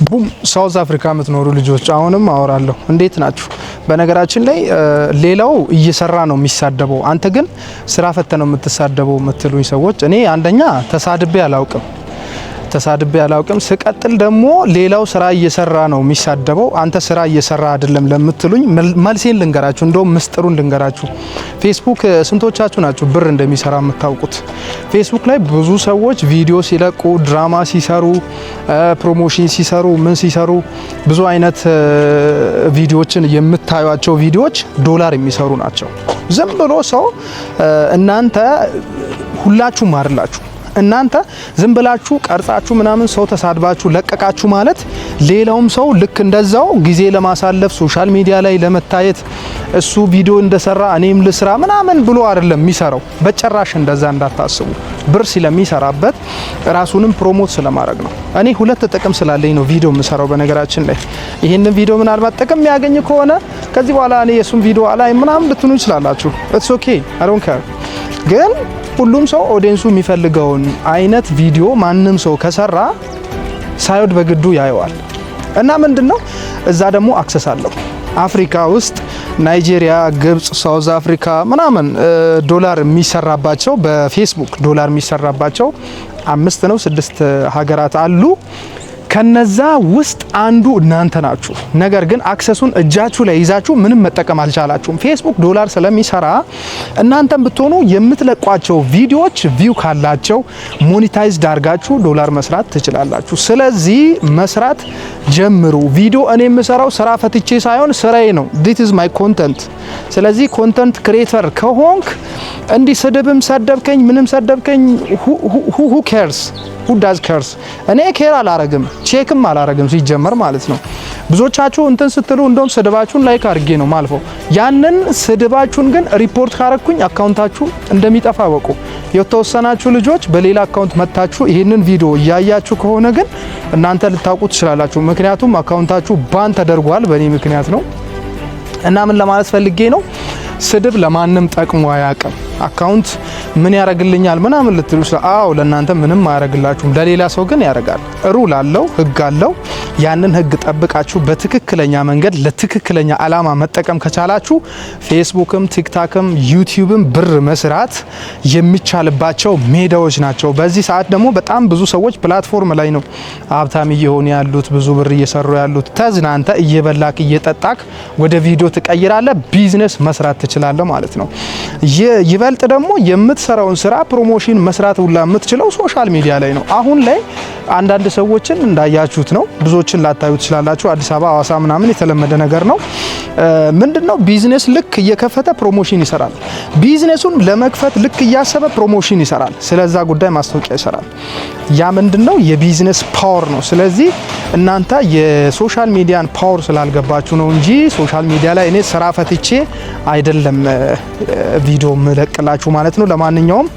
ቡም ሳውዝ አፍሪካ የምትኖሩ ልጆች አሁንም አወራለሁ። እንዴት ናችሁ? በነገራችን ላይ ሌላው እየሰራ ነው የሚሳደበው፣ አንተ ግን ስራ ፈተ ነው የምትሳደበው የምትሉኝ ሰዎች እኔ አንደኛ ተሳድቤ አላውቅም። ስቀጥል ደግሞ ሌላው ስራ እየሰራ ነው የሚሳደበው፣ አንተ ስራ እየሰራ አይደለም ለምትሉኝ መልሴን ልንገራችሁ፣ እንደውም ምስጥሩን ልንገራችሁ። ፌስቡክ ስንቶቻችሁ ናችሁ ብር እንደሚሰራ የምታውቁት? ፌስቡክ ላይ ብዙ ሰዎች ቪዲዮ ሲለቁ፣ ድራማ ሲሰሩ፣ ፕሮሞሽን ሲሰሩ፣ ምን ሲሰሩ ብዙ አይነት ቪዲዮዎችን የምታዩቸው ቪዲዮዎች ዶላር የሚሰሩ ናቸው። ዝም ብሎ ሰው እናንተ ሁላችሁም አይደላችሁ እናንተ ዝም ብላችሁ ቀርጻችሁ ምናምን ሰው ተሳድባችሁ ለቀቃችሁ ማለት ሌላውም ሰው ልክ እንደዛው ጊዜ ለማሳለፍ ሶሻል ሚዲያ ላይ ለመታየት እሱ ቪዲዮ እንደሰራ እኔም ልስራ ምናምን ብሎ አይደለም የሚሰራው። በጭራሽ እንደዛ እንዳታስቡ። ብር ስለሚሰራበት ራሱንም ፕሮሞት ስለማድረግ ነው። እኔ ሁለት ጥቅም ስላለኝ ነው ቪዲዮ የምሰራው። በነገራችን ላይ ይሄንን ቪዲዮ ምናልባት ጥቅም የሚያገኝ ከሆነ ከዚህ በኋላ እኔ የሱን ቪዲዮ አላይ ምናምን ልትሉ ይችላላችሁ። ኢትስ ኦኬ አይ ዶንት ኬር። ግን ሁሉም ሰው ኦዲየንሱ የሚፈልገውን አይነት ቪዲዮ ማንም ሰው ከሰራ ሳይወድ በግዱ ያየዋል። እና ምንድነው እዛ ደግሞ አክሰስ አለው። አፍሪካ ውስጥ ናይጄሪያ፣ ግብጽ፣ ሳውዝ አፍሪካ ምናምን ዶላር የሚሰራባቸው በፌስቡክ ዶላር የሚሰራባቸው 5 ነው 6 ሀገራት አሉ። ከነዛ ውስጥ አንዱ እናንተ ናችሁ። ነገር ግን አክሰሱን እጃችሁ ላይ ይዛችሁ ምንም መጠቀም አልቻላችሁም። ፌስቡክ ዶላር ስለሚሰራ እናንተም ብትሆኑ የምትለቋቸው ቪዲዮዎች ቪው ካላቸው ሞኔታይዝድ አድርጋችሁ ዶላር መስራት ትችላላችሁ። ስለዚህ መስራት ጀምሩ። ቪዲዮ እኔ የምሰራው ስራ ፈትቼ ሳይሆን ስራዬ ነው። this is my content። ስለዚህ ኮንተንት ክሬተር ከሆንክ እንዲህ ስድብም ሰደብከኝ ምንም ሰደብከኝ who cares? who does cares? እኔ ኬር አላረግም፣ ቼክም አላረግም ሲጀመር ማለት ነው። ብዙዎቻችሁ እንትን ስትሉ እንደውም ስድባችሁን ላይክ አድርጌ ነው ማልፈው። ያንን ስድባችሁን ግን ሪፖርት ካረኩኝ አካውንታችሁ እንደሚጠፋ ወቁ። የተወሰናችሁ ልጆች በሌላ አካውንት መታችሁ ይሄንን ቪዲዮ እያያችሁ ከሆነ ግን እናንተ ልታውቁ ትችላላችሁ። ምክንያቱም አካውንታችሁ ባን ተደርጓል በእኔ ምክንያት ነው። እና ምን ለማለት ፈልጌ ነው፣ ስድብ ለማንም ጠቅሞ አያውቅም። አካውንት ምን ያረግልኛል ምናምን ልትሉ አዎ ለእናንተ ምንም አያረግላችሁም፣ ለሌላ ሰው ግን ያረጋል። ሩል አለው፣ ህግ አለው። ያንን ህግ ጠብቃችሁ በትክክለኛ መንገድ ለትክክለኛ አላማ መጠቀም ከቻላችሁ ፌስቡክም ቲክታክም ዩቲዩብም ብር መስራት የሚቻልባቸው ሜዳዎች ናቸው። በዚህ ሰዓት ደግሞ በጣም ብዙ ሰዎች ፕላትፎርም ላይ ነው ሀብታም እየሆኑ ያሉት፣ ብዙ ብር እየሰሩ ያሉት። ተዝናንተ እየበላክ እየጠጣክ ወደ ቪዲዮ ትቀይራለህ፣ ቢዝነስ መስራት ትችላለህ ማለት ነው። ይበልጥ ደግሞ የምትሰራውን ስራ ፕሮሞሽን መስራት ሁላ የምትችለው ሶሻል ሚዲያ ላይ ነው። አሁን ላይ አንዳንድ ሰዎችን እንዳያችሁት ነው፣ ብዙዎችን ላታዩ ትችላላችሁ። አዲስ አበባ፣ ሐዋሳ ምናምን የተለመደ ነገር ነው። ምንድነው ቢዝነስ ልክ እየከፈተ ፕሮሞሽን ይሰራል። ቢዝነሱን ለመክፈት ልክ እያሰበ ፕሮሞሽን ይሰራል። ስለዛ ጉዳይ ማስታወቂያ ይሰራል። ያ ምንድነው የቢዝነስ ፓወር ነው። ስለዚህ እናንተ የሶሻል ሚዲያን ፓወር ስላልገባችሁ ነው እንጂ ሶሻል ሚዲያ ላይ እኔ ስራ ፈትቼ አይደለም ቪዲዮ ምለቅላችሁ ማለት ነው። ለማንኛውም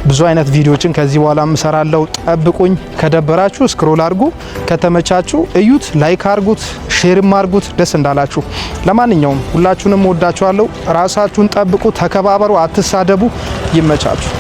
ብዙ አይነት ቪዲዮችን ከዚህ በኋላ እሰራለሁ። ጠብቁኝ። ከደበራችሁ ስክሮል አድርጉ፣ ከተመቻችሁ እዩት፣ ላይክ አድርጉት፣ ሼርም አድርጉት ደስ እንዳላችሁ። ለማንኛውም ሁላችሁንም ወዳችኋለሁ። ራሳችሁን ጠብቁ፣ ተከባበሩ፣ አትሳደቡ። ይመቻችሁ።